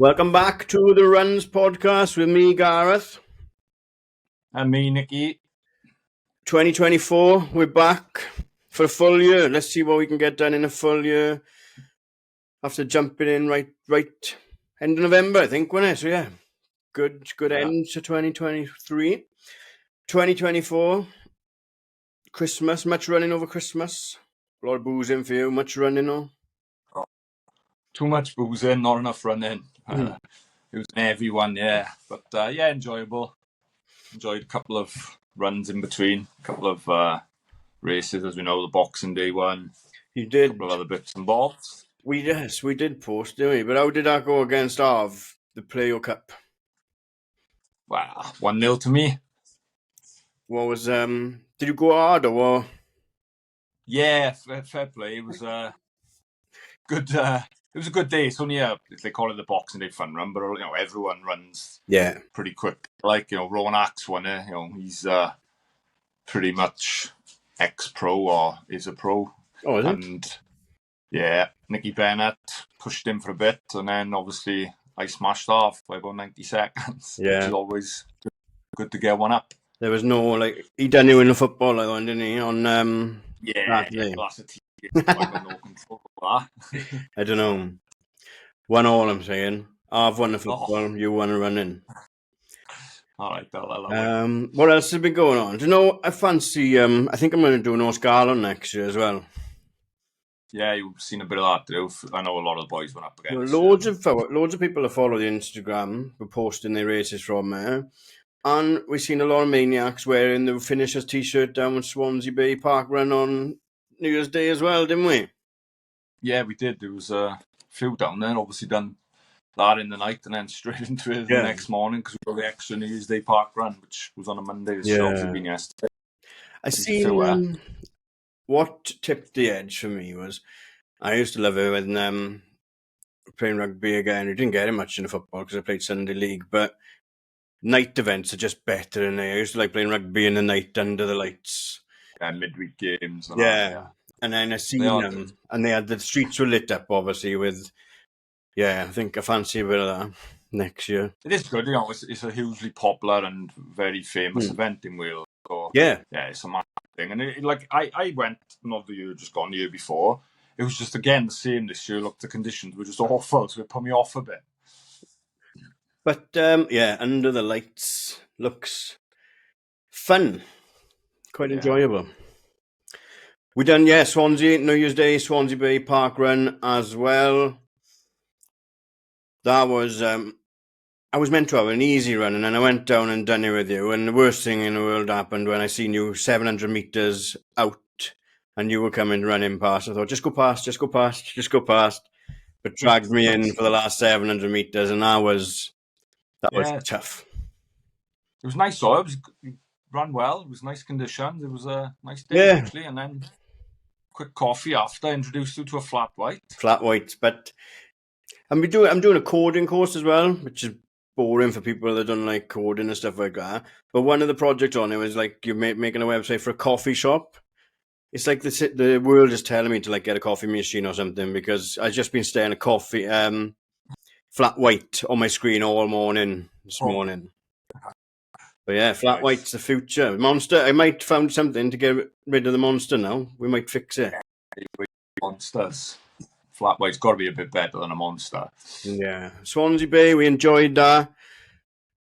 Welcome back to the Runs podcast with me, Gareth. And me, Nicky. 2024, we're back for a full year. Let's see what we can get done in a full year. After jumping in right end of November, I think, wasn't it? So yeah, good end to 2023. 2024, Christmas, much running over Christmas. A lot of boozing for you, much running on. Too much boozing, not enough running. It was an heavy one, yeah. But yeah, enjoyable. Enjoyed a couple of runs in between, a couple of races, as we know, the Boxing Day one. You did. A couple of other bits and bobs. We did post, didn't we? But how did that go against Arv, the Playo Cup? Wow, 1-0 to me. What was did you go hard or what? Yeah, fair play. It was good. It was a good day. It's only they call it the Boxing Day fun run, but everyone runs pretty quick. Like Rowan Axe won it. He's pretty much ex-pro or is a pro. Oh, is it? And yeah, Nicky Bennett pushed him for a bit, and then obviously I smashed off by about 90 seconds. Yeah, which is always good to get one up. There was no he done you in the football like one, didn't he? On glass of tea. I got no control of that. I don't know. 1-1, I'm saying. I've won the football. You won a running. All right, I love it. What else has been going on? Do you know? I fancy. I think I'm going to do North Garland next year as well. Yeah, you've seen a bit of that too. I know a lot of the boys went up against. Loads of people that follow the Instagram were posting their races from there. And we've seen a lot of maniacs wearing the finishers t-shirt down at Swansea Bay Park Run on New Year's Day as well, didn't we? Yeah, we did. There was a few down there. Obviously done that in the night and then straight into it the next morning because we got the extra New Year's Day Park Run, which was on a Monday. It should obviously been yesterday. I seen what tipped the edge for me was I used to love it when playing rugby again. We didn't get it much in the football because I played Sunday League, but night events are just better than they. I used to like playing rugby in the night under the lights. Yeah, midweek games. And then I seen them, and they had the streets were lit up, obviously, with. Yeah, I think I fancy a bit of that next year. It is good, it's a hugely popular and very famous event in Wales. So, yeah, it's a massive thing. And I went, not the year just gone, the year before. It was just, again, the same this year. Look, the conditions were just awful, so it put me off a bit. But, under the lights looks fun. Quite enjoyable. We done, Swansea, New Year's Day, Swansea Bay Park Run as well. That was, I was meant to have an easy run, and then I went down and done it with you, and the worst thing in the world happened when I seen you 700 metres out, and you were coming running past. I thought, just go past, but dragged me in for the last 700 metres, and that was tough. It was nice, though. It ran well. It was nice conditions. It was a nice day, actually, and then quick coffee after. I introduced you to a flat white. But I'm doing a coding course as well, which is boring for people that don't like coding and stuff like that. But one of the projects on it was like you're making a website for a coffee shop. It's like the world is telling me to get a coffee machine or something because I've just been staring at coffee, flat white on my screen all morning this morning. But yeah, flat white's the future. Monster, I might found something to get rid of the monster now. We might fix it. Monsters. Flat white's got to be a bit better than a monster. Yeah. Swansea Bay, we enjoyed that.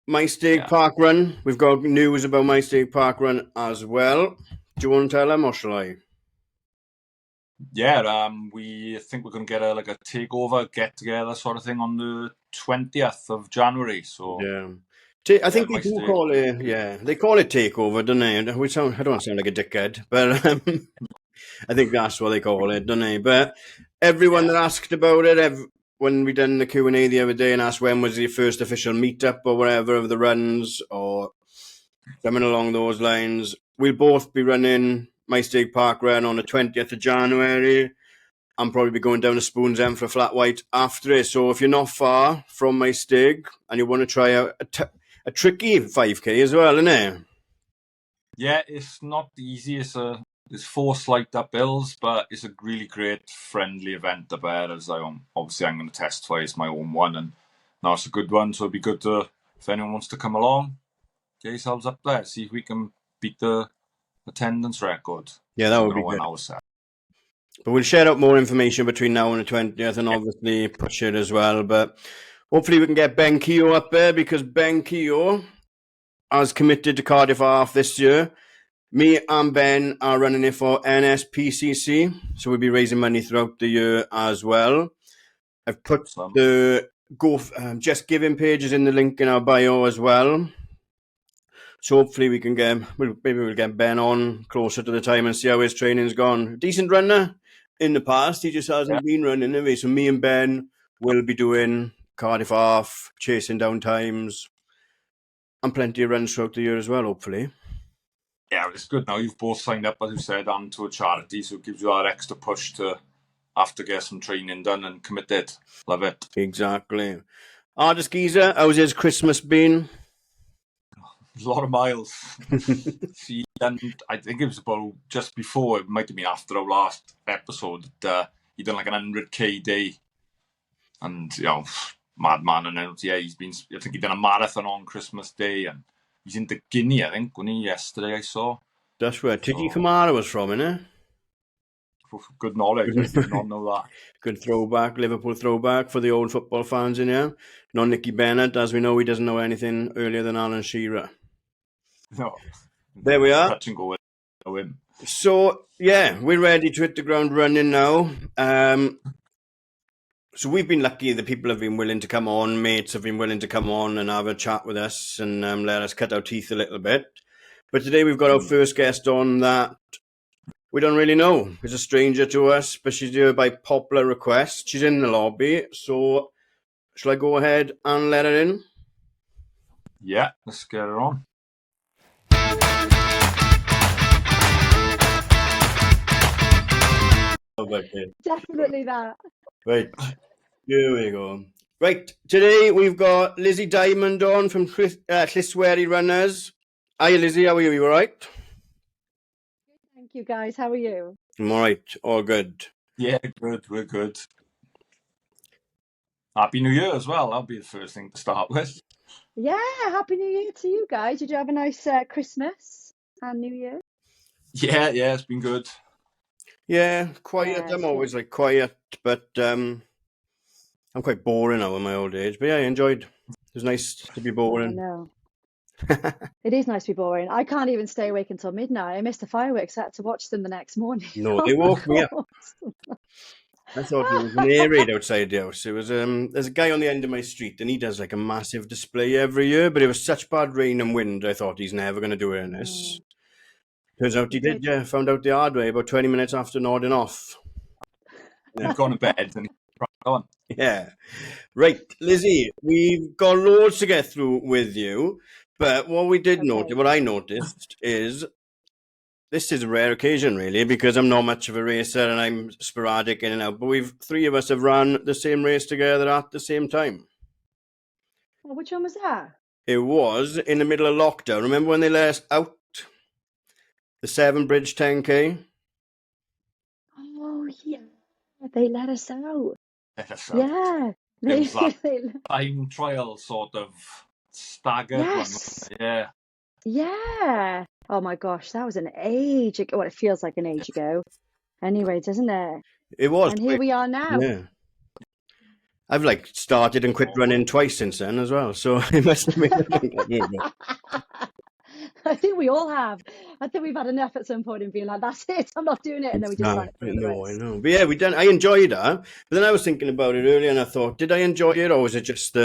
Maesteg Park Run. We've got news about Maesteg Park Run as well. Do you want to tell them or shall I? Yeah, we think we're going to get a takeover, get-together sort of thing on the 20th of January. So I think they do call it, they call it takeover, don't they? I don't want to sound like a dickhead, but I think that's what they call it, don't they? But everyone that asked about it, when we done the Q&A the other day and asked when was the first official meetup or whatever of the runs or something along those lines, we'll both be running Maesteg Park Run on the 20th of January. I'm probably be going down to Spoons End for a flat white after it. So if you're not far from Maesteg and you want to try out a tricky 5K as well, isn't it? Yeah, it's not easy. There's 4 slight uphills, but it's a really great friendly event up there. As I'm going to testify, it's my own one, and no, it's a good one. So it'd be good to, if anyone wants to come along, get yourselves up there. See if we can beat the attendance record. Yeah, that would be good. But we'll share out more information between now and the 20th, and obviously push it as well. But hopefully we can get Ben Keogh up there, because Ben Keogh has committed to Cardiff Half this year. Me and Ben are running it for NSPCC, so we'll be raising money throughout the year as well. I've put the Just Giving pages in the link in our bio as well. So hopefully we can maybe we'll get Ben on closer to the time and see how his training's gone. Decent runner in the past, he just hasn't been running anyway. So me and Ben will be doing Cardiff Half, chasing down times, and plenty of runs throughout the year as well, hopefully. Yeah, it's good now. You've both signed up, as you said, onto a charity, so it gives you that extra push to have to get some training done and committed. Love it. Exactly. Artist Geezer, how's his Christmas been? A lot of miles. I think it was about just before, it might have been after our last episode, he done like an 100k day. And, madman. And then, I think he done a marathon on Christmas Day, and he's in the Guinea, I think, wasn't he, yesterday I saw. That's where Tiki Kamara was from, innit? Good knowledge. I did not know that. Good throwback, Liverpool throwback for the old football fans in here. Not Nicky Bennett, as we know, he doesn't know anything earlier than Alan Shearer. No. There we are. Touch and go with him. So, yeah, we're ready to hit the ground running now. So we've been lucky that people have been willing to come on, mates have been willing to come on and have a chat with us and let us cut our teeth a little bit. But today we've got our first guest on that we don't really know. She's a stranger to us, but she's here by popular request. She's in the lobby, so shall I go ahead and let her in? Yeah, let's get her on. Definitely that. Right, here we go. Right, today we've got Lizzie Dimond on from Lliswerry Runners. Hi Lizzie, how are you? You all right? Thank you guys, how are you? I'm all right, all good. Yeah, good, we're good. Happy New Year as well, that'll be the first thing to start with. Yeah, Happy New Year to you guys. Did you have a nice Christmas and New Year? Yeah, it's been good. Yeah, quiet. I'm always like quiet, but I'm quite boring now in my old age. But yeah, I enjoyed. It was nice to be boring. I know. It is nice to be boring. I can't even stay awake until midnight. I missed the fireworks. I had to watch them the next morning. No, they woke me up. I thought there was an air raid outside the house. It was there's a guy on the end of my street, and he does like a massive display every year. But it was such bad rain and wind. I thought he's never going to do it in this. Turns out he did. Yeah, found out the hard way about 20 minutes after nodding off. Yeah. He's gone to bed and he's on. Yeah, right, Lizzie. We've got loads to get through with you, but what I noticed is. This is a rare occasion, really, because I'm not much of a racer and I'm sporadic in and out. But three of us have run the same race together at the same time. Oh, which one was that? It was in the middle of lockdown. Remember when they let us out? The Severn Bridge 10K? Oh, yeah. They let us out. Yeah. It was that time trial sort of staggered one. Yeah. Yeah. Oh my gosh, that was an age ago. Well, it feels like an age ago. Anyway, doesn't it? It was. And here we are now. Yeah. I've started and quit running twice since then as well. So it must have been. I think we all have. I think we've had enough at some point and being like, that's it, I'm not doing it. And then we just ran it through the race. I know. But yeah, I enjoyed that. But then I was thinking about it earlier and I thought, did I enjoy it, or was it just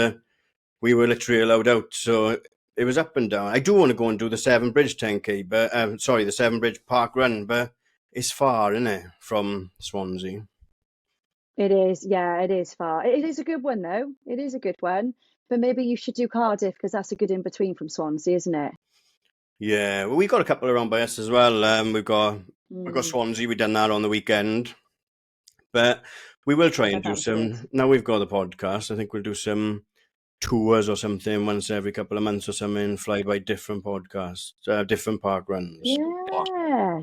we were literally allowed out? So it was up and down. I do want to go and do the Severn Bridge 10K, but the Severn Bridge Park Run, but it's far, isn't it, from Swansea? It is, yeah, it is far. It is a good one, though. It is a good one. But maybe you should do Cardiff, because that's a good in-between from Swansea, isn't it? Yeah, well, we got a couple around by us as well. We've got Swansea, we've done that on the weekend. But we will try and do some, now we've got the podcast, I think we'll do some tours or something once every couple of months or something, fly by different podcasts, different park runs. Yeah.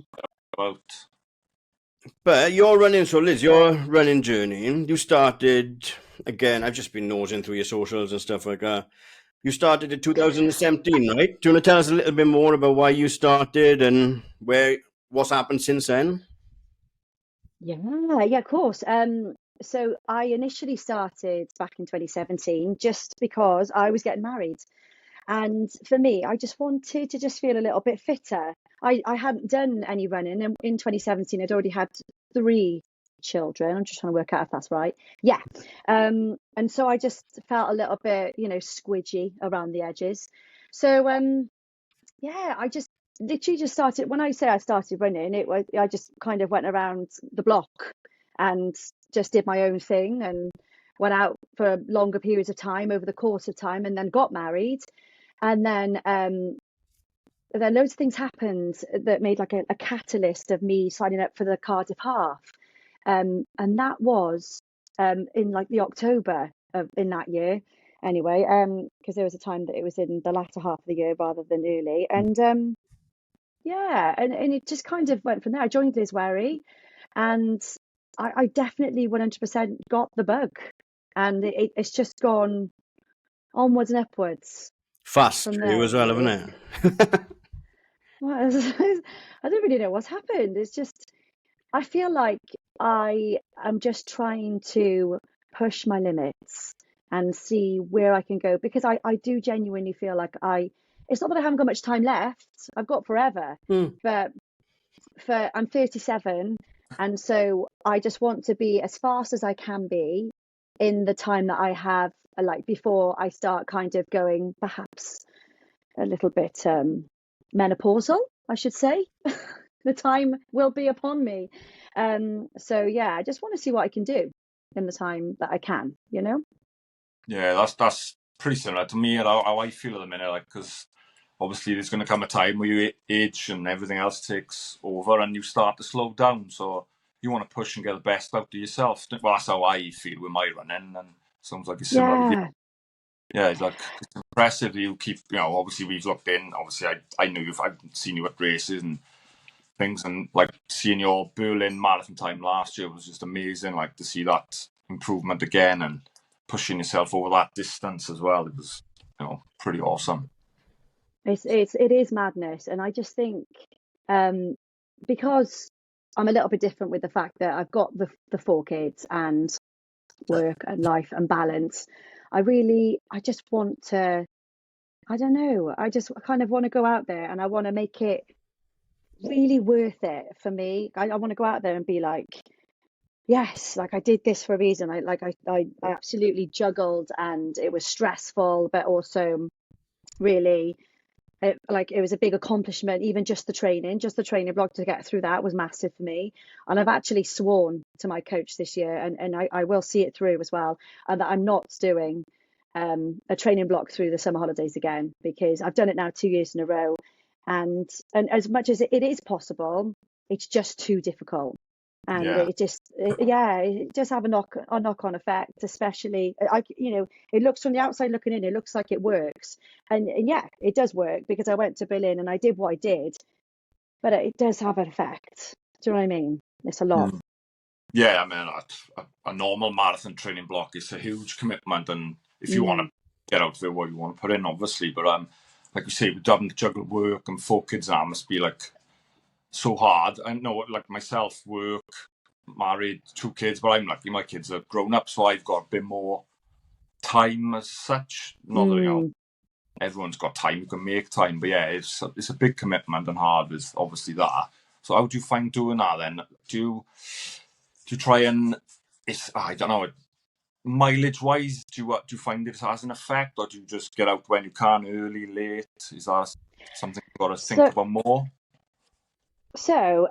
But you're running, so Liz, your running journey, you started again, I've just been nosing through your socials and stuff like that. You started in 2017, right? Do you want to tell us a little bit more about why you started and what's happened since then? Yeah, of course. So I initially started back in 2017 just because I was getting married. And for me, I just wanted to just feel a little bit fitter. I hadn't done any running, and in 2017, I'd already had 3 children. I'm just trying to work out if that's right. Yeah. And so I just felt a little bit, squidgy around the edges. So yeah, I just literally just started. When I say I started running, I just kind of went around the block and just did my own thing and went out for longer periods of time over the course of time, and then got married. And then loads of things happened that made like a catalyst of me signing up for the Cardiff Half. And that was in like the October of in that year anyway, because there was a time that it was in the latter half of the year rather than early. And yeah, and it just kind of went from there. I joined Liz Wary, and I definitely 100% got the bug, and it's just gone onwards and upwards Fast from for you there, as well, really. haven't it? Well, I don't really know what's happened. It's just, I feel like I am just trying to push my limits and see where I can go, because I do genuinely feel like it's not that I haven't got much time left. I've got forever, but I'm 37. And so I just want to be as fast as I can be in the time that I have, like before I start kind of going perhaps a little bit menopausal, I should say. The time will be upon me. So yeah, I just want to see what I can do in the time that I can, Yeah, that's pretty similar to me and how I feel at the minute, like, because obviously there's going to come a time where you age and everything else takes over and you start to slow down. So you want to push and get the best out of yourself. Well, that's how I feel with my running, and sounds like it's similar with you. Yeah. Yeah, it's like, it's impressive. You keep, obviously we've looked in. Obviously, I know I've seen you at races and things, and like seeing your Berlin marathon time last year was just amazing. Like to see that improvement again and pushing yourself over that distance as well. It was, pretty awesome. It is madness, and I just think um, because I'm a little bit different with the fact that I've got the 4 kids and work and life and balance. I just want to, I don't know, I just kind of want to go out there and I want to make it really worth it for me. I want to go out there and be like, yes, like I did this for a reason. I absolutely juggled, and it was stressful, but also really it was a big accomplishment. Even just the training block to get through that was massive for me. And I've actually sworn to my coach this year, and I will see it through as well, and that I'm not doing a training block through the summer holidays again, because I've done it now 2 years in a row, and as much as it is possible, it's just too difficult. And Yeah. it just have a knock-on effect, especially it looks from the outside looking in, it looks like it works, and yeah, it does work, because I went to Berlin and I did what I did, but it does have an effect. Do you know what I mean? It's a lot. Yeah, I mean, a normal marathon training block is a huge commitment, and if you want to get out there what you want to put in, obviously, but like you say, with having to juggle work and 4 kids now must be like so hard. I know, like myself, work, married, 2 kids, but I'm lucky my kids are grown up, so I've got a bit more time as such. Not that everyone's got time, you can make time, but yeah, it's a big commitment and hard with obviously that. So how do you find doing that then? Do you try and I don't know, mileage wise, do you find it has an effect, or do you just get out when you can, early, late? Is that something you've got to think about more? So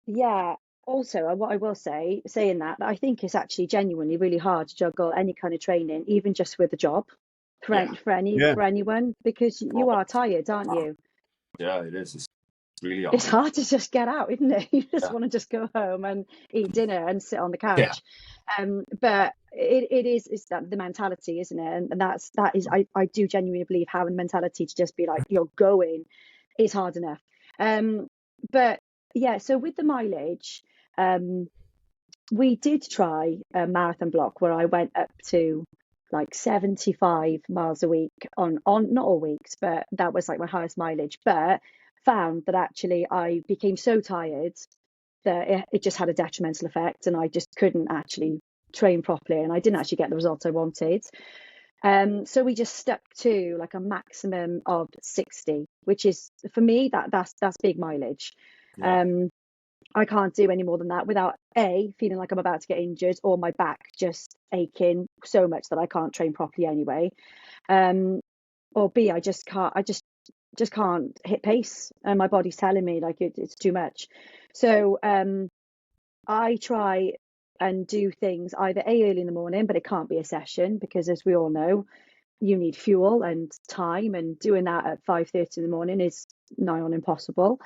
yeah, also what I will say, saying that I think it's actually genuinely really hard to juggle any kind of training, even just with a job, for anyone, because you are tired, aren't you? Yeah, it is. It's really hard. It's hard to just get out, isn't it? You just want to just go home and eat dinner and sit on the couch. But it's that the mentality, isn't it? And that is I do genuinely believe having the mentality to just be like, you're going is hard enough. But yeah, so with the mileage, we did try a marathon block where I went up to like 75 miles a week on not all weeks, but that was like my highest mileage. But found that actually I became so tired that it just had a detrimental effect, and I just couldn't actually train properly, and I didn't actually get the results I wanted. So we just stuck to like a maximum of 60, which is for me that's big mileage. Yeah. I can't do any more than that without A, feeling like I'm about to get injured, or my back just aching so much that I can't train properly anyway. Or B, I just can't hit pace, and my body's telling me like it's too much. So I try and do things either early in the morning, but it can't be a session because, as we all know, you need fuel and time, and doing that at 5:30 in the morning is nigh on impossible.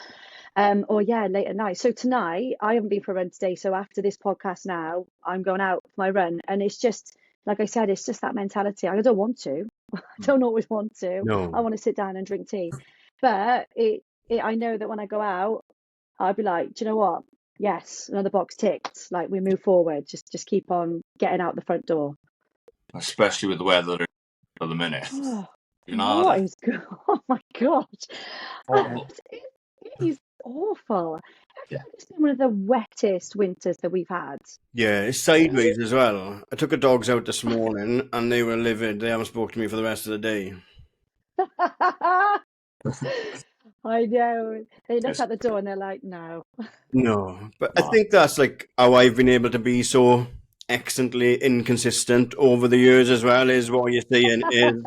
Or late at night. So tonight I haven't been for a run today. So after this podcast now, I'm going out for my run, and it's just like I said, it's just that mentality. I don't want to. I don't always want to. No. I want to sit down and drink tea, but I know that when I go out, I'll be like, do you know what? Yes, another box ticked. Like, we move forward. Just keep on getting out the front door. Especially with the weather at the minute. Oh, You know, what is good? Oh my god! horrible. It is awful. Yeah. It's been one of the wettest winters that we've had. Yeah, it's sideways as well. I took the dogs out this morning and they were livid. They haven't spoken to me for the rest of the day. I know. They look at the door and they're like, no. No, but I think that's like how I've been able to be so excellently inconsistent over the years as well, is what you're saying is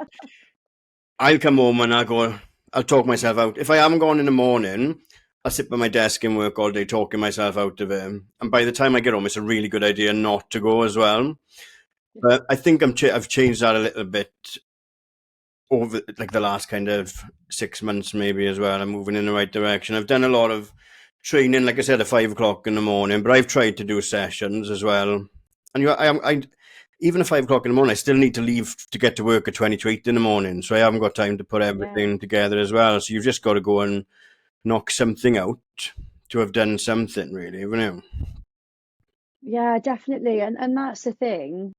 I'll come home and I'll talk myself out. If I haven't gone in the morning, I'll sit by my desk and work all day talking myself out of it. And by the time I get home, it's a really good idea not to go as well. But I think I've changed that a little bit over like the last kind of 6 months maybe as well. I'm moving in the right direction. I've done a lot of training, like I said, at 5 o'clock in the morning, but I've tried to do sessions as well. And I even at 5 o'clock in the morning, I still need to leave to get to work at 20 to 8 in the morning. So I haven't got time to put everything together as well. So you've just got to go and knock something out to have done something, really, haven't you? Yeah, definitely. And that's the thing,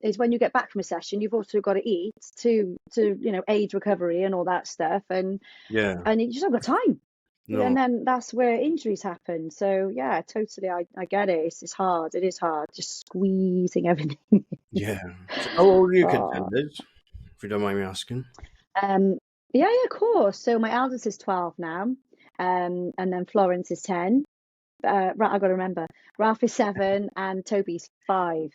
is when you get back from a session, you've also got to eat to aid recovery and all that stuff. And Yeah. you just haven't got time. No. And then that's where injuries happen. So yeah, totally. I get it. It's hard. It is hard. Just squeezing everything. Yeah. So how old are you contenders, if you don't mind me asking? Yeah, of course. So my eldest is 12 now. And then Florence is 10. I've got to remember. Ralph is 7 and Toby's 5.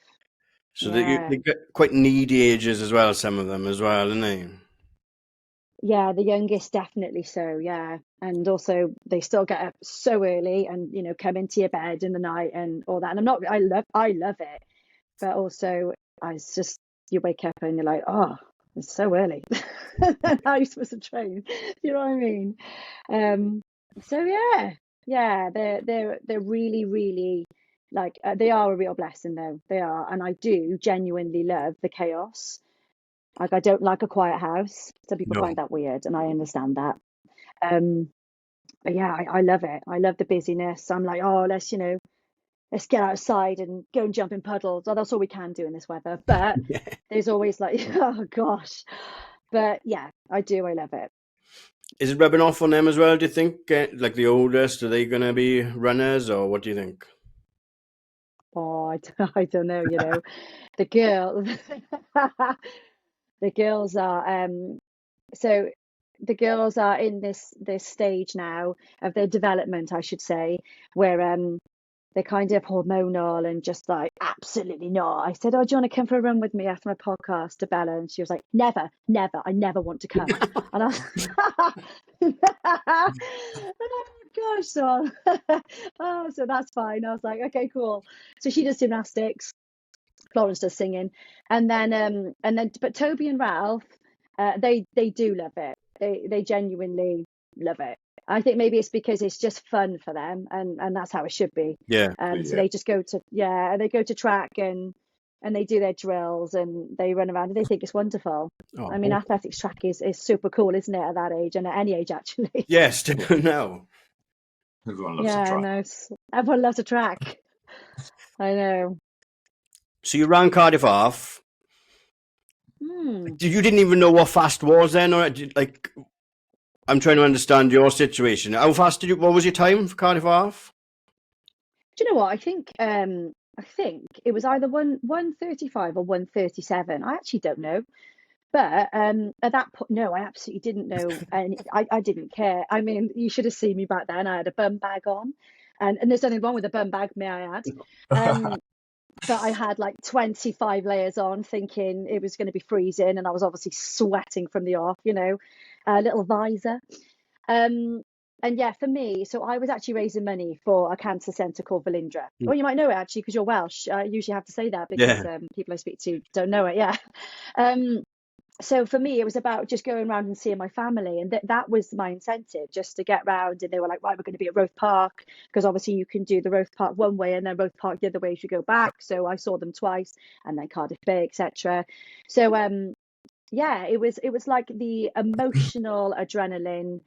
So they get quite needy ages as well, some of them as well, aren't they? Yeah, the youngest definitely so, yeah. And also they still get up so early and come into your bed in the night and all that. And I love it. But also it's just, you wake up and you're like, oh, it's so early. How are you supposed to train? You know what I mean? So yeah, they're really, really like they are a real blessing though. They are, and I do genuinely love the chaos. Like, I don't like a quiet house. Some people find that weird, and I understand that. But yeah, I love it. I love the busyness. I'm like, oh, let's get outside and go and jump in puddles. Oh, that's all we can do in this weather. But there's always like, oh gosh. But yeah, I do. I love it. Is it rubbing off on them as well, do you think? Like the oldest, are they going to be runners, or what do you think? Oh, I don't know, the girl, the girls are, so the girls are in this stage now of their development, I should say, where they're kind of hormonal and just like, absolutely not. I said, oh, do you want to come for a run with me after my podcast, to Bella? And she was like, never, I never want to come. And I was oh gosh, so that's fine. I was like, okay, cool. So she does gymnastics, Florence does singing, and then but Toby and Ralph, they do love it. They genuinely love it. I think maybe it's because it's just fun for them, and that's how it should be. Yeah. So they just go to track and they do their drills and they run around and they think it's wonderful. Oh, I mean, athletics track is super cool, isn't it, at that age and at any age actually? Yes, no. Everyone loves a track. No, everyone loves a track. I know. So you ran Cardiff half. You didn't even know what fast was then, or like? I'm trying to understand your situation. How fast did you? What was your time for Cardiff half? Do you know what? I think it was either 1:35 or 1:37. I actually don't know. But at that point, no, I absolutely didn't know, and I didn't care. I mean, you should have seen me back then. I had a bum bag on, and there's nothing wrong with a bum bag, may I add. But I had like 25 layers on, thinking it was going to be freezing, and I was obviously sweating from the off, a little visor. And yeah, for me, so I was actually raising money for a cancer centre called Velindre. Well, you might know it actually because you're Welsh. I usually have to say that because people I speak to don't know it. Yeah. So for me, it was about just going around and seeing my family, and that was my incentive, just to get round. And they were like, right, we're going to be at Roath Park, because obviously you can do the Roath Park one way and then Roath Park the other way as you go back. So I saw them twice, and then Cardiff Bay, etc. So yeah, it was like the emotional adrenaline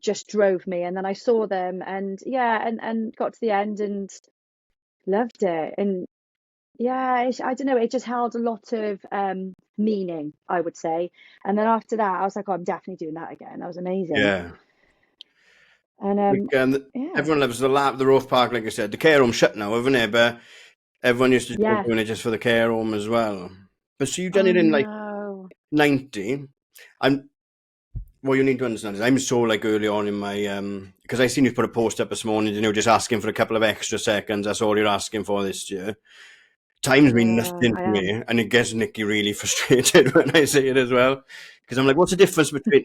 just drove me, and then I saw them, and and got to the end and loved it. And yeah, I don't know, it just held a lot of meaning, I would say. And then after that, I was like, oh, I'm definitely doing that again. That was amazing. Yeah. And yeah, everyone loves the Roath Park, like I said. The care home's shut now, haven't it? But everyone used to do doing it just for the care home as well. But so you done it in like 90. What you need to understand is I'm so like early on in my because I seen you put a post up this morning, just asking for a couple of extra seconds. That's all you're asking for this year. Time's mean nothing to me, and it gets Nikki really frustrated when I say it as well, because I'm like, what's the difference between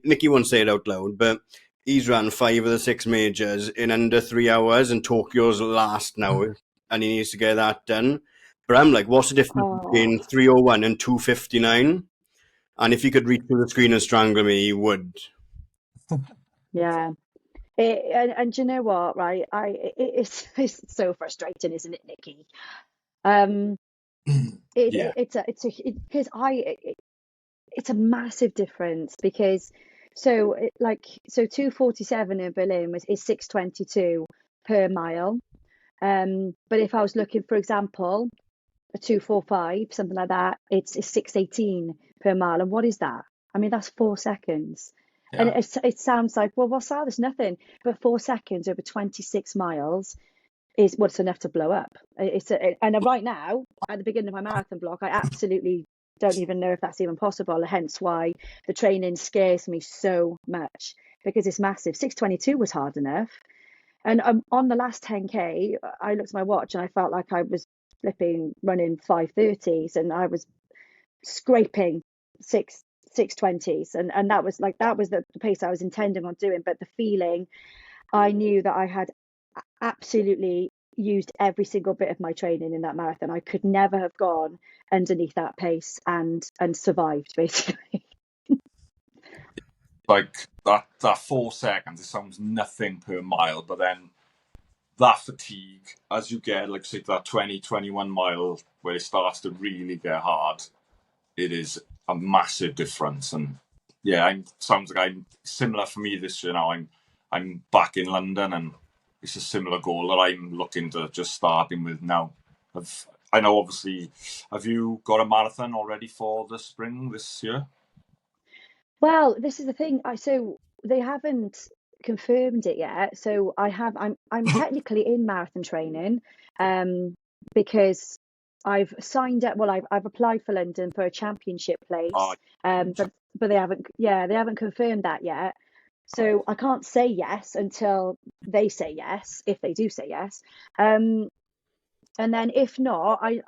Nikki won't say it out loud, but he's ran 5 of the 6 majors in under 3 hours, and Tokyo's last now, and he needs to get that done. But I'm like, what's the difference between 3:01 and 2:59? And if he could reach through the screen and strangle me, he would. Yeah. And you know what, right? It's so frustrating, isn't it, Nikki? It's a massive difference, because 2:47 in Berlin is 6:22 per mile. But if I was looking, for example, a 2:45, something like that, it's 6:18 per mile. And what is that? I mean, that's 4 seconds. And it sounds like, well, what's that? There's nothing. But 4 seconds over 26 miles is what's enough to blow up. And right now, at the beginning of my marathon block, I absolutely don't even know if that's even possible. Hence why the training scares me so much, because it's massive. 6:22 was hard enough. And on the last 10K, I looked at my watch and I felt like I was running 5:30s, and I was scraping 6:20s, and that was the pace I was intending on doing. But the feeling, I knew that I had absolutely used every single bit of my training in that marathon. I could never have gone underneath that pace and survived, basically. Like that 4 seconds, it sounds nothing per mile, but then that fatigue, as you get, like, say, to that 21 mile where it starts to really get hard, it is a massive difference. And yeah, sounds like I'm similar for me this year now. I'm back in London, and it's a similar goal that I'm looking to just starting with now. I know, obviously, have you got a marathon already for the spring this year? Well, this is the thing. So they haven't confirmed it yet. So I'm technically in marathon training, because I've signed up. Well, I've applied for London for a championship place, but they haven't confirmed that yet. So I can't say yes until they say yes, if they do say yes. And then if not, I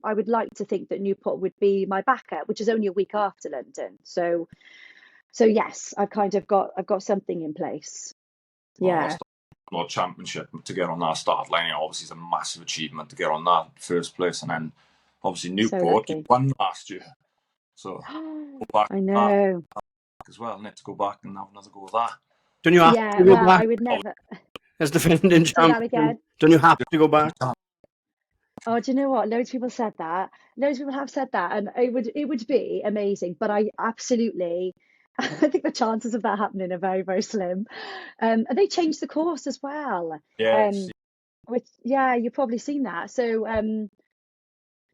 would like to think that Newport would be my backup, which is only a week after London. So yes, I've got something in place. Yeah. World Championship to get on that start line, obviously, is a massive achievement to get on that first place, and then obviously Newport, you won last year, so go back. I know. As well, need to go back and have another go with that. Don't you have to go back? I would never. As defending champion, don't you have to go back? Oh, do you know what? Loads of people said that. Loads of people have said that, and it would be amazing. But I absolutely, I think the chances of that happening are very, very slim. And they changed the course as well. Yes. which you've probably seen that. So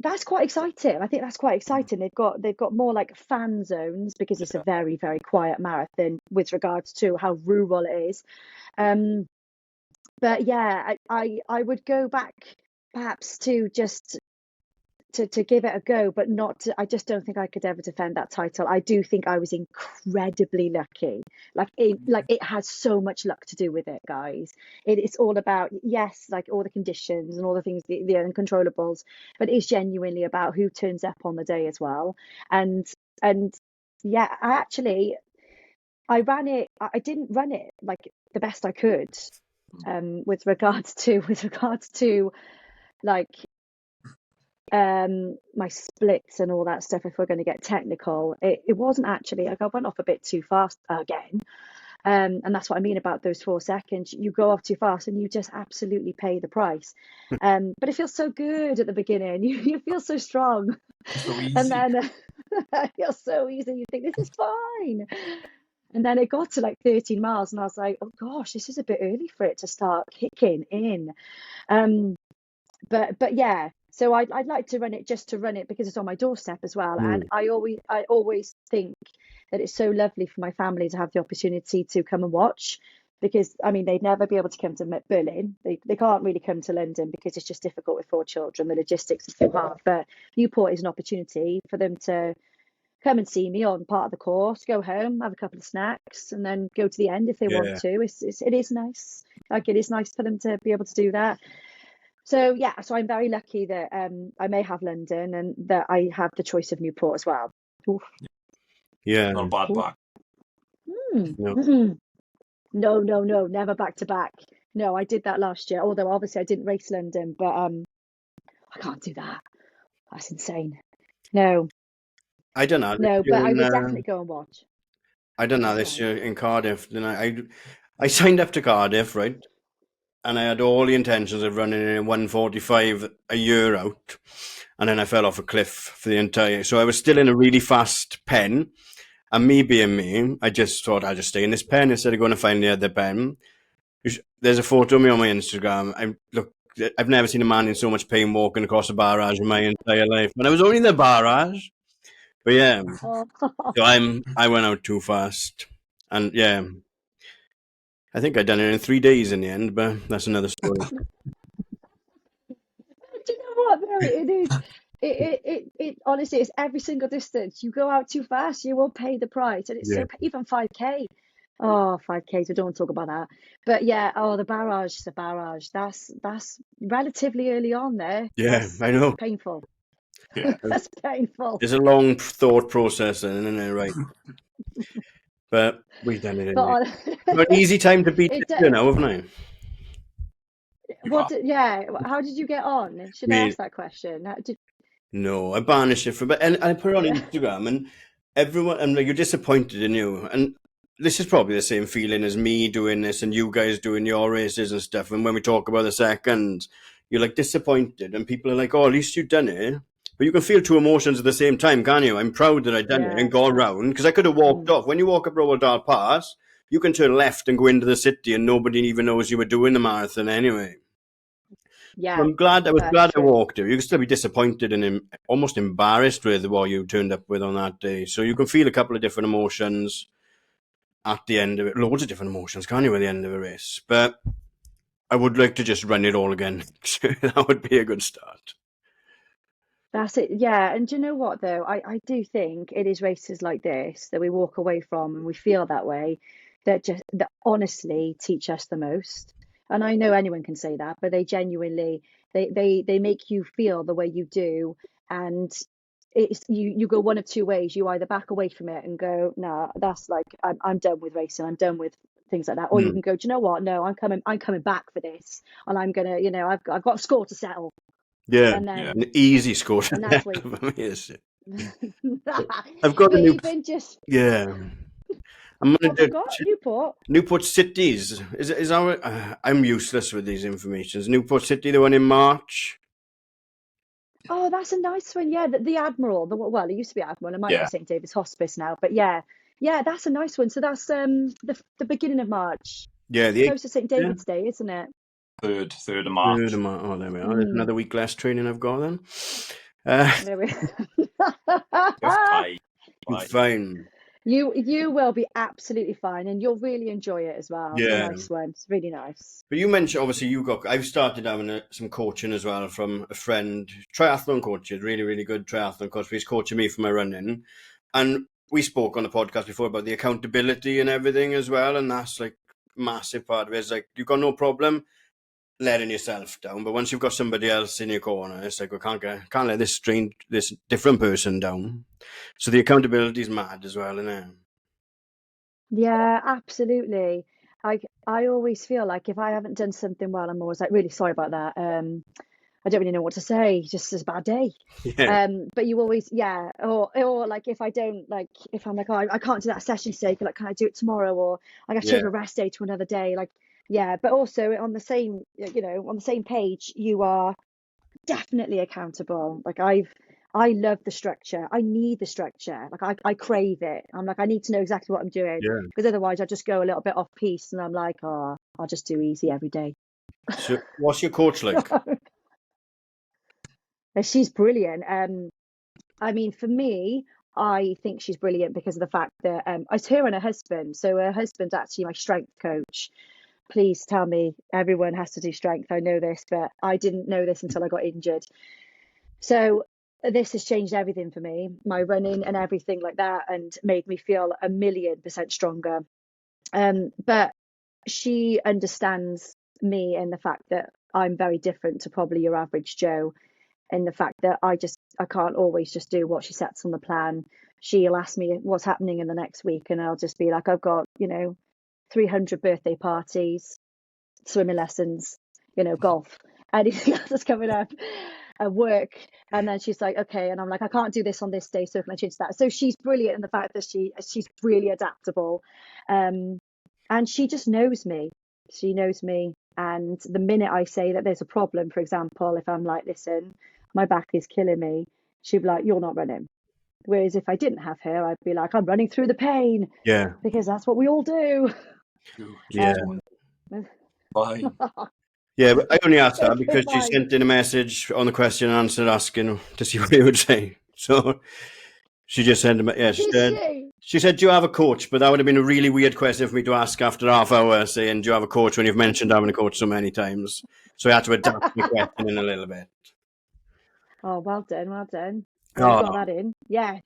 that's quite exciting. I think that's quite exciting. They've got more like fan zones because it's a very, very quiet marathon with regards to how rural it is. But yeah, I would go back perhaps to just to give it a go, but not to, I just don't think I could ever defend that title. I do think I was incredibly lucky. Like it has so much luck to do with it, guys. It's all about, yes, like all the conditions and all the things, the uncontrollables, but it's genuinely about who turns up on the day as well. And yeah, I ran it. I didn't run it like the best I could, with regards to like my splits and all that stuff. If we're going to get technical, it wasn't actually like I went off a bit too fast again, and that's what I mean about those 4 seconds. You go off too fast and you just absolutely pay the price. But it feels so good at the beginning. You feel so strong, So easy. and then it feels so easy. You think this is fine. And then it got to like 13 miles, and I was like, oh gosh, this is a bit early for it to start kicking in. But yeah, so I'd like to run it just to run it because it's on my doorstep as well. And I always think that it's so lovely for my family to have the opportunity to come and watch, because I mean they'd never be able to come to Berlin. They can't really come to London because it's just difficult with 4 children. The logistics are too hard. But Newport is an opportunity for them to come and see me on part of the course, go home, have a couple of snacks, and then go to the end if they want to. It is nice. Like it is nice for them to be able to do that. So yeah, so I'm very lucky that I may have London and that I have the choice of Newport as well. Oof. Yeah. Not a bad back. No. No, never back to back. No, I did that last year, although obviously I didn't race London, but I can't do that. That's insane. No. I don't know. No, but I would definitely go and watch. I don't know this year in Cardiff. Then I signed up to Cardiff, right? And I had all the intentions of running in 1:45 a year out. And then I fell off a cliff for the entire. So I was still in a really fast pen. And me being me, I just thought I'd just stay in this pen instead of going to find the other pen. There's a photo of me on my Instagram. I've never seen a man in so much pain walking across a barrage in my entire life. And I was only in the barrage. But yeah, so I went out too fast. And yeah, I think I done it in 3 days in the end, but that's another story. Do you know what though? It is. It honestly, it's every single distance. You go out too fast, you will pay the price, and it's so even 5K. Oh, 5K. So don't talk about that. But yeah, the barrage is a barrage. That's relatively early on there. Yeah, I know. Painful. Yeah, that's painful. There's a long thought process, and then right. But we've done it. Anyway. An easy time to beat it now, haven't I? How did you get on? Should I ask that question? No, I banished it and I put it on Instagram, and everyone, and like, you're disappointed in you, and this is probably the same feeling as me doing this and you guys doing your races and stuff. And when we talk about the seconds, you're like disappointed, and people are like, "Oh, at least you've done it." But you can feel 2 emotions at the same time, can't you? I'm proud that I've done it and got around, because I could have walked off. When you walk up Roald Dahl Pass, you can turn left and go into the city, and nobody even knows you were doing the marathon anyway. Yeah, so I was glad I walked it. You can still be disappointed and almost embarrassed with what you turned up with on that day. So you can feel a couple of different emotions at the end of it. Loads of different emotions, can't you, at the end of a race? But I would like to just run it all again. That would be a good start. That's it. Yeah. And do you know what, though? I do think it is races like this that we walk away from and we feel that way, that honestly teach us the most. And I know anyone can say that, but they genuinely, they make you feel the way you do. And it's you go one of 2 ways. You either back away from it and go, no, that's like, I'm done with racing. I'm done with things like that. Or you can go, do you know what? No, I'm coming back for this. And I'm going to, I've got a score to settle. Yeah, and then, an easy score to that's settle for me, is it? I've got I'm going to do Newport Cities. Is our? I'm useless with these informations. Newport City, the one in March. Oh, that's a nice one. Yeah, the Admiral. Well, it used to be Admiral. It might be St. David's Hospice now, but yeah, that's a nice one. So that's the beginning of March. Yeah, close to St. David's Day, isn't it? 3rd of March. 3rd of March. Oh, there we are. There's another week less training I've got then. There we Fine. You will be absolutely fine, and you'll really enjoy it as well. It's a nice one. It's really nice. But you mentioned, obviously, I've started having some coaching as well from a friend, triathlon coach, really, really good triathlon coach. He's coaching me for my running. And we spoke on the podcast before about the accountability and everything as well. And that's like massive part of it. It's like, you've got no problem letting yourself down. But once you've got somebody else in your corner, it's like, we can't let this different person down. So the accountability is mad as well, isn't it? Yeah, absolutely. I always feel like if I haven't done something well, I'm always like, really sorry about that. I don't really know what to say. Just it's a bad day. Yeah. But you always, or like if I don't like, if I'm like, oh, I can't do that session today, but like, can I do it tomorrow? Or I got to change a rest day to another day. Like, yeah. But also on the same, on the same page, you are definitely accountable. Like I love the structure. I need the structure. Like I crave it. I'm like, I need to know exactly what I'm doing. Yeah. Because otherwise I just go a little bit off piece and I'm like, oh, I'll just do easy every day. So what's your coach like? She's brilliant. I mean, for me, I think she's brilliant because of the fact that it's her and her husband. So her husband's actually my strength coach. Please tell me everyone has to do strength. I know this, but I didn't know this until I got injured. So this has changed everything for me, my running and everything like that, and made me feel 1,000,000% stronger. But she understands me and the fact that I'm very different to probably your average Joe, in the fact that I can't always just do what she sets on the plan. She'll ask me what's happening in the next week, and I'll just be like, I've got 300 birthday parties, swimming lessons, golf, anything else that's coming up, work. And then she's like, okay. And I'm like, I can't do this on this day, so can I change that? So she's brilliant in the fact that she's really adaptable. And she just knows me. She knows me. And the minute I say that there's a problem, for example, if I'm like, listen, my back is killing me, she'd be like, you're not running. Whereas if I didn't have her, I'd be like, I'm running through the pain. Yeah. Because that's what we all do. Yeah. Fine. Yeah, but I only asked that because she sent in a message on the question and answer asking to see what he would say. So she just sent him. Yeah, she said, "Do you have a coach?" But that would have been a really weird question for me to ask after half hour, saying, "Do you have a coach?" when you've mentioned having a coach so many times. So I had to adapt the question in a little bit. Oh, well done, well done. Well, you got that in, yeah.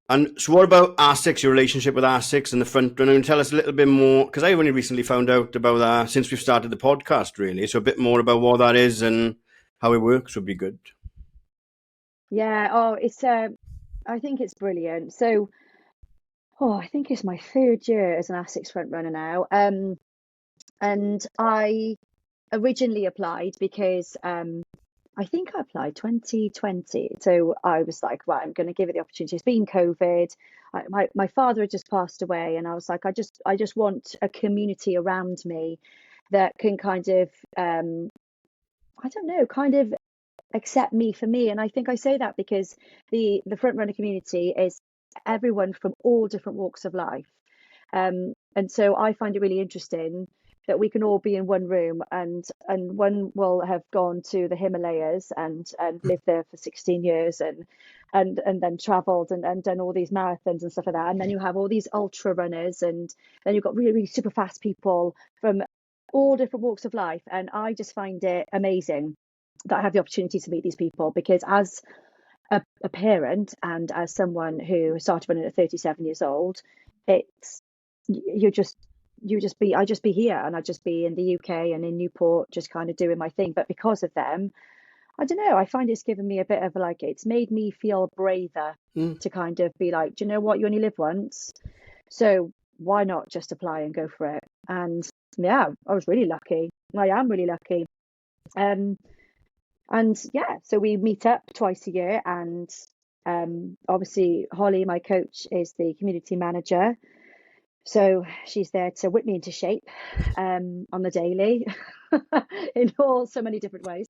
And so what about Aspics, your relationship with Aspics and the front runner? And tell us a little bit more, because I've only recently found out about that since we've started the podcast, really. So a bit more about what that is and how it works would be good. Yeah, it's I think it's brilliant. So, I think it's my 3rd year as an Aspics front runner now. And I originally applied because I think I applied 2020. So I was like, right, I'm going to give it the opportunity. It's been COVID. My father had just passed away, and I was like, I just want a community around me that can kind of, I don't know, kind of accept me for me. And I think I say that because the front runner community is everyone from all different walks of life. And so I find it really interesting that we can all be in one room, and one will have gone to the Himalayas and lived there for 16 years and then traveled and done all these marathons and stuff like that. And then you have all these ultra runners, and then you've got really, really super fast people from all different walks of life. And I just find it amazing that I have the opportunity to meet these people, because as a parent and as someone who started running at 37 years old, it's I just be here, and I just be in the UK and in Newport just kind of doing my thing. But because of them, I don't know, I find it's given me a bit of like, it's made me feel braver to kind of be like, do you know what, you only live once, so why not just apply and go for it? And yeah, I was really lucky. I am really lucky. And yeah, so we meet up twice a year, and obviously Holly, my coach, is the community manager. So she's there to whip me into shape on the daily in so many different ways.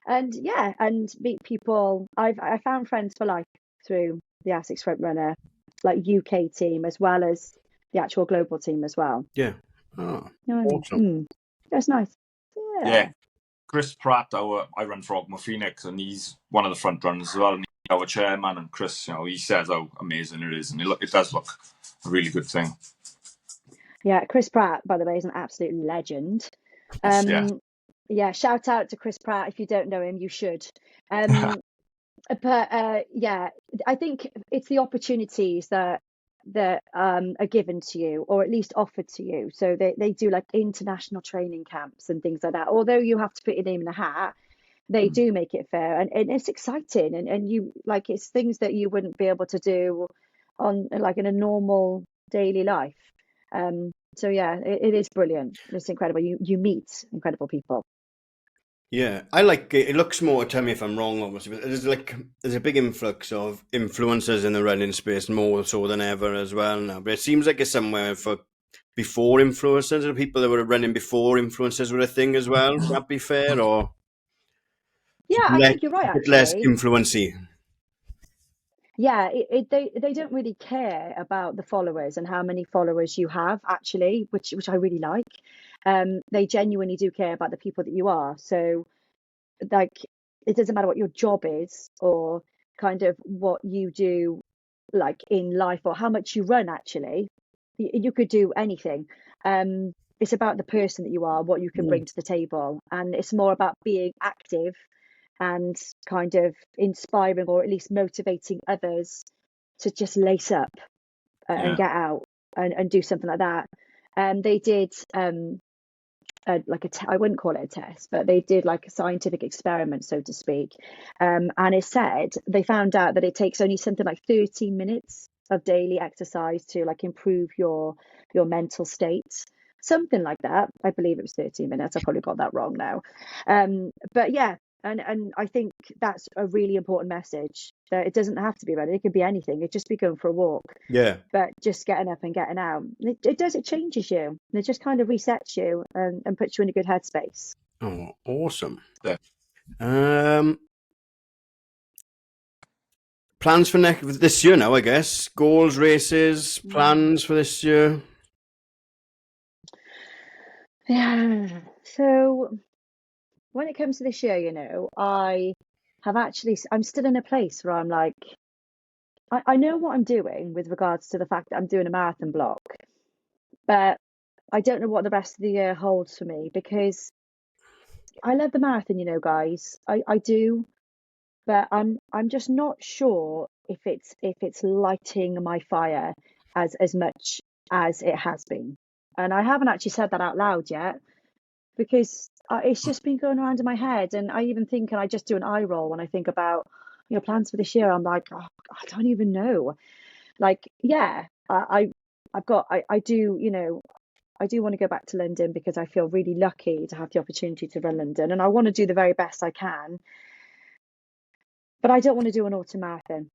And yeah, and meet people. I found friends for life through the Aspics Front Runner, like UK team, as well as the actual global team as well. Yeah. Oh, awesome. That's nice. Yeah. Chris Pratt, I run for Ogma Phoenix, and he's one of the front runners as well. And he's our chairman, and Chris, he says how amazing it is, and it does look a really good thing. Yeah, Chris Pratt, by the way, is an absolute legend. Yeah, shout out to Chris Pratt. If you don't know him, you should. But yeah, I think it's the opportunities that are given to you, or at least offered to you. So they do like international training camps and things like that. Although you have to put your name in a hat, they do make it fair, and it's exciting, and you like, it's things that you wouldn't be able to do on like in a normal daily life. So yeah, it is brilliant. It's incredible. You meet incredible people. Yeah, I like it. It looks more, tell me if I'm wrong, obviously, but there's a big influx of influencers in the running space, more so than ever as well now. But it seems like it's somewhere for before influencers, or people that were running before influencers were a thing as well. Would that be fair, or Yeah, I think you're right, a bit less actually. influency? Yeah, they don't really care about the followers and how many followers you have, actually, which I really like. They genuinely do care about the people that you are. So like, it doesn't matter what your job is, or kind of what you do like in life, or how much you run. Actually, you could do anything. It's about the person that you are, what you can bring to the table, and it's more about being active and kind of inspiring, or at least motivating others to just lace up and get out and do something like that. They did like I wouldn't call it a test, but they did like a scientific experiment, so to speak. And it said they found out that it takes only something like 13 minutes of daily exercise to like improve your mental state. Something like that. I believe it was 13 minutes. I probably got that wrong now. But yeah, and I think that's a really important message, that it doesn't have to be running. It could be anything. It just be going for a walk. Yeah. But just getting up and getting out, it changes you. It just kind of resets you and puts you in a good headspace. Oh, awesome. Yeah. Plans for this year now, I guess. Goals, races, plans for this year. Yeah. So when it comes to this year, I'm still in a place where I'm like, I know what I'm doing with regards to the fact that I'm doing a marathon block, but I don't know what the rest of the year holds for me, because I love the marathon, guys. I do, but I'm just not sure if it's lighting my fire as much as it has been. And I haven't actually said that out loud yet, because it's just been going around in my head. And I even think, and I just do an eye roll when I think about, plans for this year. I'm like, oh, I don't even know. Like, yeah, I do want to go back to London, because I feel really lucky to have the opportunity to run London, and I want to do the very best I can. But I don't want to do an autumn marathon.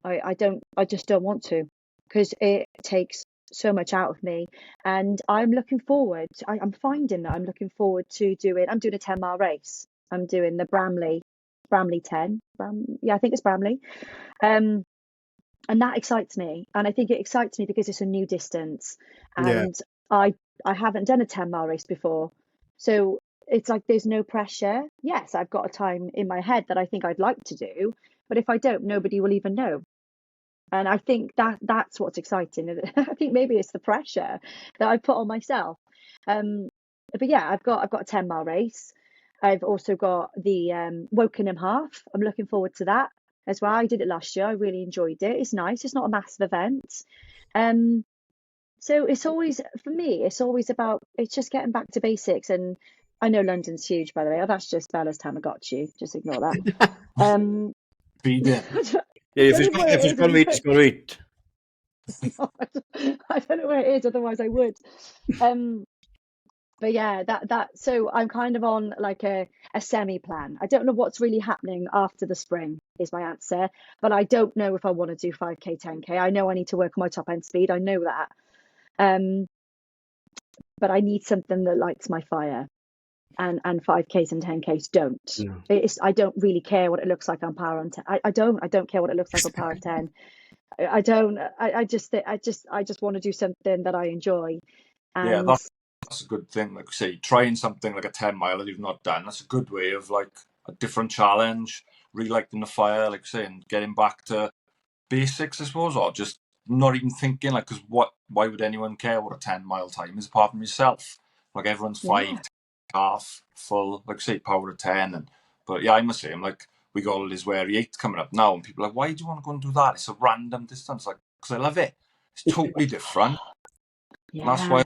I just don't want to, because it takes so much out of me. And I'm looking forward. I'm finding that I'm looking forward to I'm doing a 10-mile race. I'm doing the Bramley 10. Yeah, I think it's Bramley. And that excites me. And I think it excites me because it's a new distance. And I haven't done a 10-mile race before. So it's like there's no pressure. Yes, I've got a time in my head that I think I'd like to do, but if I don't, nobody will even know. And I think that's what's exciting. I think maybe it's the pressure that I put on myself. But yeah, I've got a 10-mile race. I've also got the Wokingham half. I'm looking forward to that as well. I did it last year. I really enjoyed it. It's nice. It's not a massive event. So it's always, for me, it's just getting back to basics. And I know London's huge, by the way. Oh, that's just Bella's Tamagotchi. Just ignore that. Feed it. Yeah, if it's going to eat, it's going to eat. I don't know where it is, otherwise I would. But yeah, so I'm kind of on like a semi plan. I don't know what's really happening after the spring is my answer, but I don't know if I want to do 5k, 10k. I know I need to work on my top end speed. I know that. But I need something that lights my fire, and 5Ks and 10Ks don't. No. I don't really care what it looks like on power on 10. I don't care what it looks like on power of 10. I just want to do something that I enjoy. And yeah, that's a good thing. Like say, trying something like a 10 mile that you've not done. That's a good way of like a different challenge, relighting the fire, like saying, getting back to basics, I suppose, or just not even thinking like, because why would anyone care what a 10-mile time is apart from yourself? Like everyone's 5, 10, half, full, like say power of 10. But yeah, I must say, I'm like, we got Liswery 8 coming up now, and people are like, why do you want to go and do that? It's a random distance, like, because I love it. It's totally different. Yeah. That's why.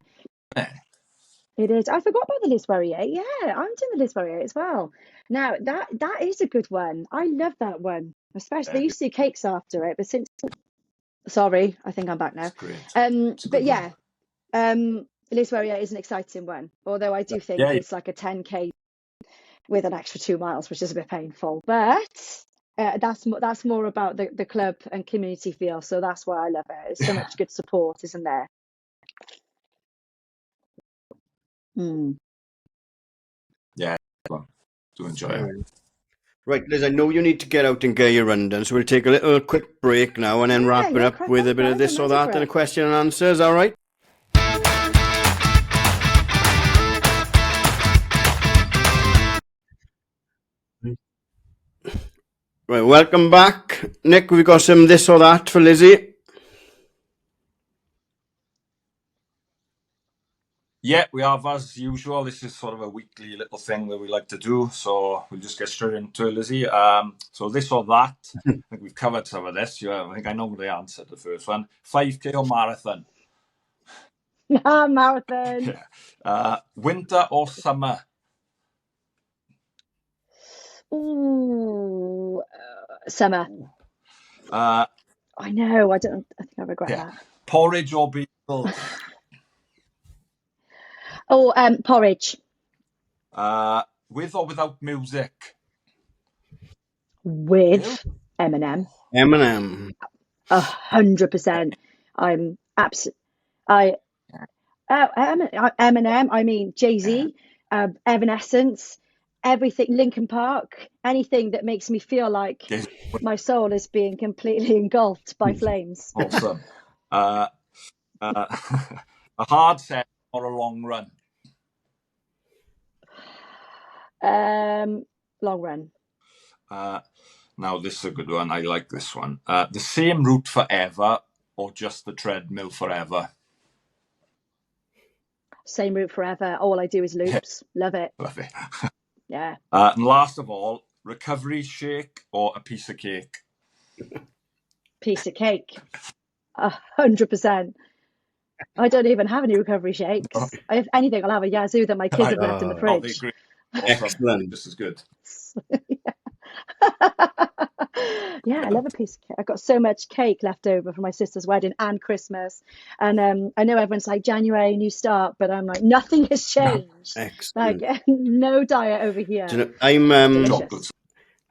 It is. I forgot about the Liswery 8. Yeah, I'm doing the Liswery 8 as well. Now that is a good one. I love that one. Especially they used to do cakes after it, but since sorry, I think I'm back now. It's great. But yeah, Liswery 8 is an exciting one. Although I do think it's like a 10k with an extra 2 miles, which is a bit painful. But that's more about the club and community feel. So that's why I love it. There's so much good support, isn't there? Yeah, do enjoy it. Right, Liz, I know you need to get out and get your run done, so we'll take a little quick break now and then wrap it up with a bit of this or that and a question and answers, all right? Right, welcome back. Nick, we've got some this or that for Lizzie. Yeah, we have as usual. This is sort of a weekly little thing that we like to do. So we'll just get straight into it, Lizzie. So this or that. I think we've covered some of this. Yeah, I think I know the answer to the first one. 5K or marathon? Marathon. Yeah. Winter or summer? Ooh, summer. I know. I think I regret that. Porridge or beetles? Oh, porridge. With or without music? With Eminem. Eminem. 100%. I'm absolutely. Eminem. I mean Jay-Z, Evanescence, everything. Linkin Park. Anything that makes me feel like my soul is being completely engulfed by flames. Awesome. A hard set or a long run? Long run. Now this is a good one. I like this one. The same route forever or just the treadmill forever? Same route forever. All I do is loops. Love it. Love it. Yeah. And last of all, recovery shake or a piece of cake? Piece of cake. 100%. I don't even have any recovery shakes. If anything, I'll have a Yazoo that my kids have left in the fridge. They agree. Awesome. Excellent. This is good. Yeah, I love a piece of cake. I've got so much cake left over from my sister's wedding and Christmas. And I know everyone's like, January, new start, but I'm like, nothing has changed. Excellent. Like, no diet over here. Do you know,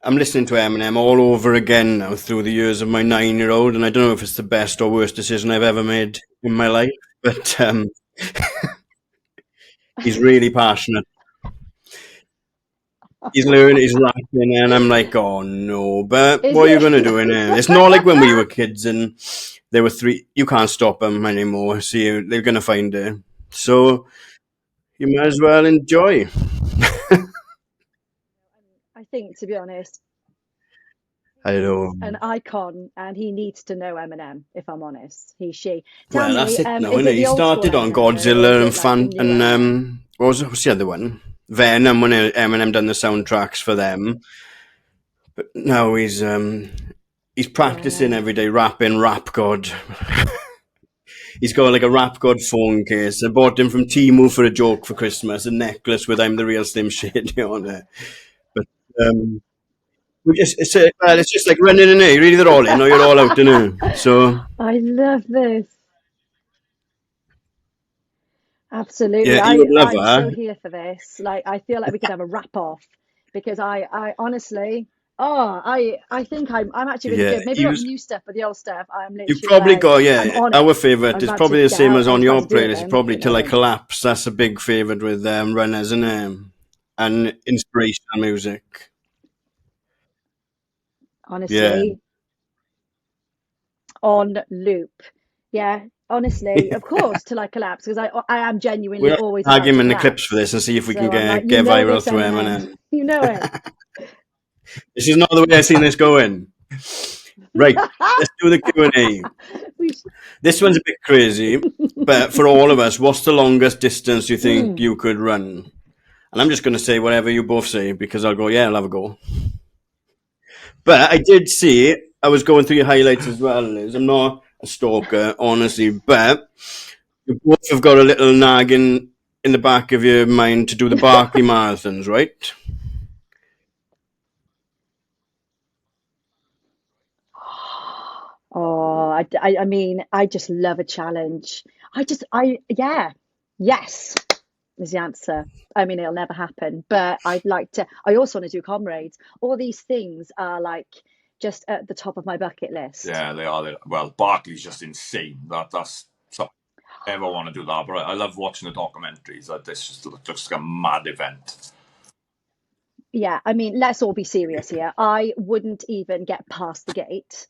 I'm listening to Eminem all over again now through the years of my 9-year-old, and I don't know if it's the best or worst decision I've ever made in my life, but he's really passionate. He's learning, he's rapping, and I'm like, oh no, but what are you going to do in it? It's not like when we were kids and there were 3, you can't stop them anymore, so they're going to find it. So you might as well enjoy. I think, to be honest, I know. an icon, and he needs to know Eminem, if I'm honest. She. Well, that's it now, isn't it? He started on Godzilla and what's the other one? Venom, when Eminem done the soundtracks for them. But now he's practicing every day, rapping Rap God. He's got like a Rap God phone case. I bought him from Temu for a joke for Christmas, a necklace with I'm the real Slim Shady on it. But it's just like running in it. You're either all in or you're all out, innit? So I love this. Absolutely. Yeah, I'm so here for this. Like, I feel like we could have a wrap off because I honestly, I think I'm actually really good. Maybe not the new stuff, but the old stuff. I'm literally. You've probably got, our favourite is probably the same as on your playlist. Probably Till I Collapse. That's a big favourite with runners, and inspirational music. Honestly, on loop. Yeah. honestly, of course, till I collapse, because I am genuinely We'll always tag about to him in the collapse. clips for this and see if we can So I'm like, get viral this, through him. Eminem. You know it. This is not the way I've seen this going. Right, let's do the Q&A. This one's a bit crazy, but for all of us, what's the longest distance you think you could run? And I'm just going to say whatever you both say, because I'll go, yeah, I'll have a go. But I did see, I was going through your highlights as well, Liz. I'm not a stalker, honestly, but you both have got a little nagging in the back of your mind to do the Barkley marathons, right? Oh, I mean, I just love a challenge. Yeah, yes is the answer. I mean, it'll never happen, but I'd like to. I also want to do comrades. All these things are like just at the top of my bucket list. Yeah, they are. Well, Barkley's just insane. That's something I ever want to do that. But I love watching the documentaries. This just looks like a mad event. Yeah, I mean, let's all be serious here. I wouldn't even get past the gate.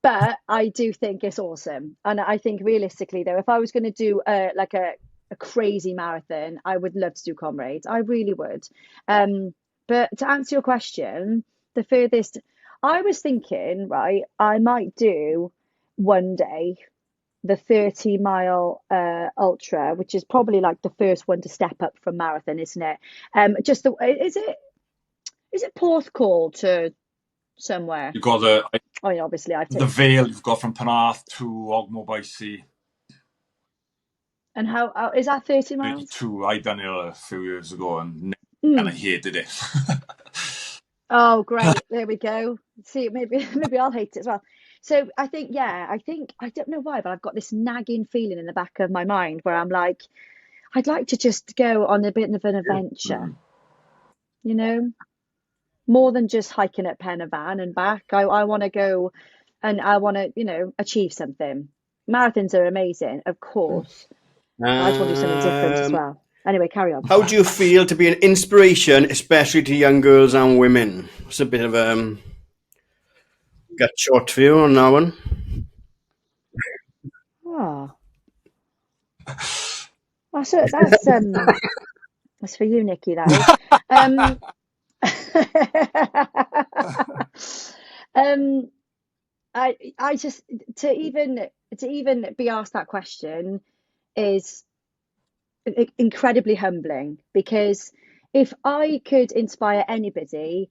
But I do think it's awesome. And I think realistically, though, if I was going to do like a crazy marathon, I would love to do comrades. I really would. But to answer your question, the furthest I was thinking, right, I might do one day the 30-mile ultra, which is probably like the first one to step up from marathon, isn't it? Just the is it Porthcawl to somewhere? You've got the Oh, yeah, obviously I've the taken. Vale. You've got from Penarth to Ogmore by Sea. And how is that 30 miles? 32. I done it a few years ago and I hated it. Oh, great! There we go. See, maybe I'll hate it as well. So I think, yeah, I don't know why, but I've got this nagging feeling in the back of my mind where I'm like, I'd like to just go on a bit of an adventure, you know, more than just hiking up Pen y Fan and back. I want to go and I want to, achieve something. Marathons are amazing, of course. I just want to do something different as well. Anyway, carry on. How do you feel to be an inspiration, especially to young girls and women? It's a bit of a gut shot for you on that one. Oh, that's for you, Nikki. That is. I just to even be asked that question is incredibly humbling, because if I could inspire anybody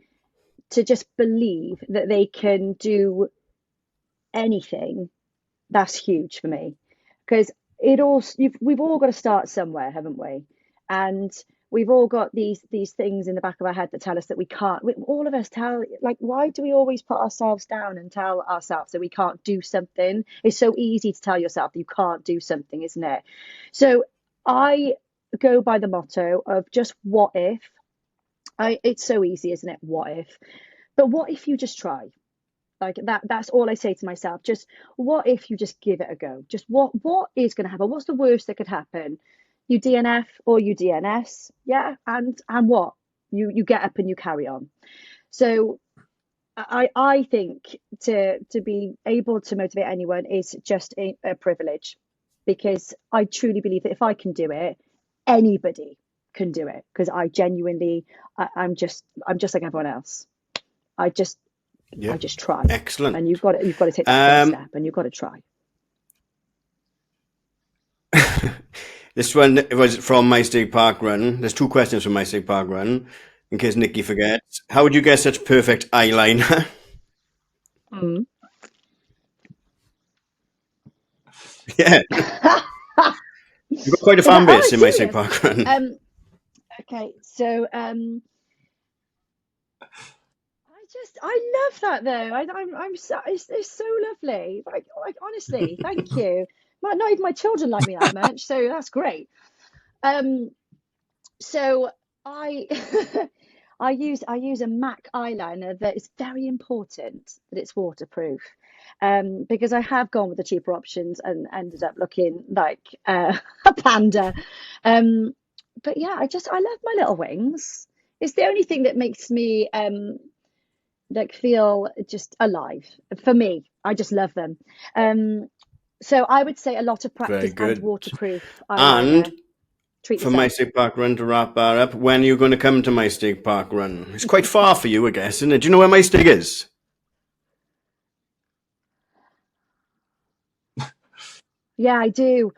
to just believe that they can do anything, that's huge for me, because we've all got to start somewhere, haven't we? And we've all got these things in the back of our head that tell us that we can't. All of us tell, like, why do we always put ourselves down and tell ourselves that we can't do something? It's so easy to tell yourself that you can't do something, isn't it? So I go by the motto of just what if. It's so easy, isn't it? What if? But what if you just try? Like that's all I say to myself. Just what if you just give it a go? Just what is going to happen? What's the worst that could happen? You DNF or you DNS, yeah, and what? You get up and you carry on. So I think to be able to motivate anyone is just a privilege, because I truly believe that if I can do it, anybody can do it, because I genuinely I'm just like everyone else. I just try. Excellent. And you've got to take that first step, and you've got to try. This one was from My State Park Run. There's two questions from My State Park Run, in case Nikki forgets. How would you get such perfect eyeliner? Yeah. You've got quite a fan base in My State Park Run. Okay, so I love that though. I'm so it's so lovely. Like honestly, thank you. Not even my children like me that much, so that's great. So I I use a MAC eyeliner that is very important that it's waterproof. Because I have gone with the cheaper options and ended up looking like a panda. But yeah, I love my little wings. It's the only thing that makes me like feel just alive. For me, I just love them. So I would say a lot of practice and waterproof eyeliner. And Treat for yourself. My Stake Park Run, to wrap that up, when are you going to come to My Stake Park Run? It's quite far for you, I guess, isn't it? Do you know where My Stake is? Yeah, I do.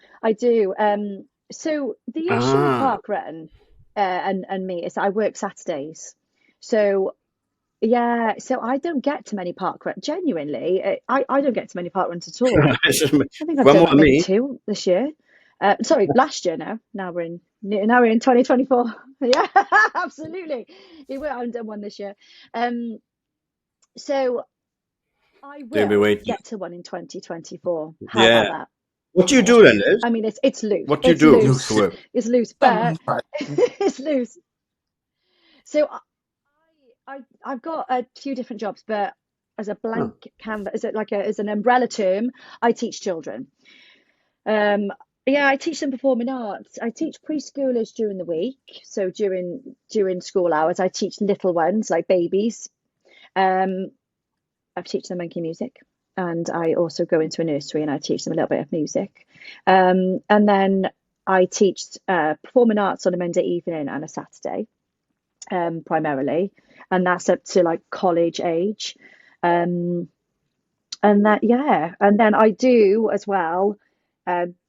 So the issue with park run and me is I work Saturdays. So yeah, so I don't get to many park runs. Genuinely, I don't get to many park runs at all. I think I've One done more like than maybe me. 2 this year. Sorry, last year now. Now we're in 2024. Yeah, absolutely. I haven't done one this year. So I They'll be will waiting. get to one in 2024. How Yeah. about that? What do you do then, Liz? I mean, it's loose. What do you It's do loose. for work? It's loose, but it's loose. So I've got a few different jobs, but as a blank canvas, is it like as an umbrella term, I teach children. Yeah, I teach them performing arts. I teach preschoolers during the week, so during school hours, I teach little ones like babies. I teach them monkey music, and I also go into a nursery and I teach them a little bit of music. And then I teach performing arts on a Monday evening and a Saturday, primarily, and that's up to like college age. Um, and then I do as well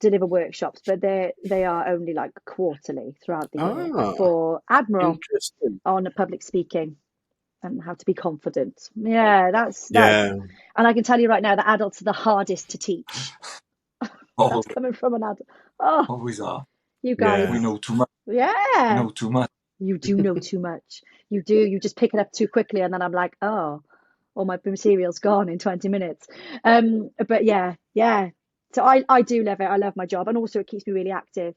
deliver workshops, but they are only like quarterly throughout the year for Admiral Interesting. on public speaking and how to be confident. Yeah, that's Yeah. and I can tell you right now that adults are the hardest to teach. That's coming from an adult. Oh, always are. you guys. We know too much. Yeah. We know too much. You do know too much. You do. You just pick it up too quickly, and then I'm like, oh, all my material's gone in 20 minutes. But yeah. So I do love it. I love my job, and also it keeps me really active.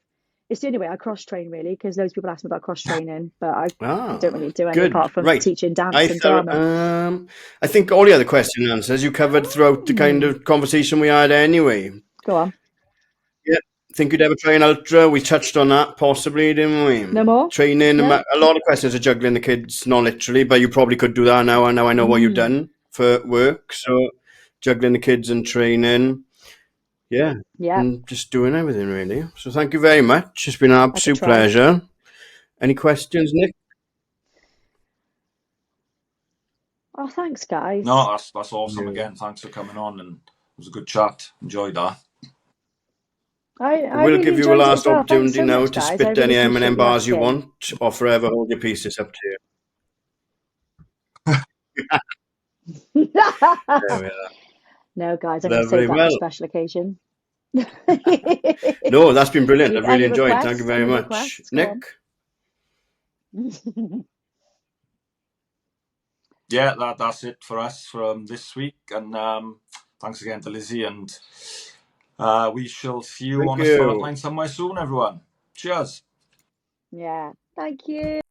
It's the only way I cross train really, because loads of people ask me about cross training, but I don't really do any apart from teaching dance and drama. I think all the other question and answers you covered throughout the kind of conversation we had anyway. Go on. Yeah. Think you'd ever try an ultra? We touched on that possibly, didn't we? No more? Training. No? A lot of questions are juggling the kids, not literally, but you probably could do that now. And now I know what you've done for work. So juggling the kids and training. Yeah. And just doing everything really. So thank you very much. It's been an absolute pleasure. Any questions, Nick? Oh, thanks, guys. No, that's awesome. Again, thanks for coming on, and it was a good chat. Enjoyed that. I will really give you a last opportunity so now much, to guys. spit any M&M bars you want, or forever hold your peace. It's up to you. There we are. No, guys, I'm going to save that for a special occasion. No, that's been brilliant. I've really enjoyed it. Thank you very much. Nick? Yeah, that's it for us from this week. And thanks again to Lizzie. And we shall see you on the start line somewhere soon, everyone. Cheers. Yeah. Thank you.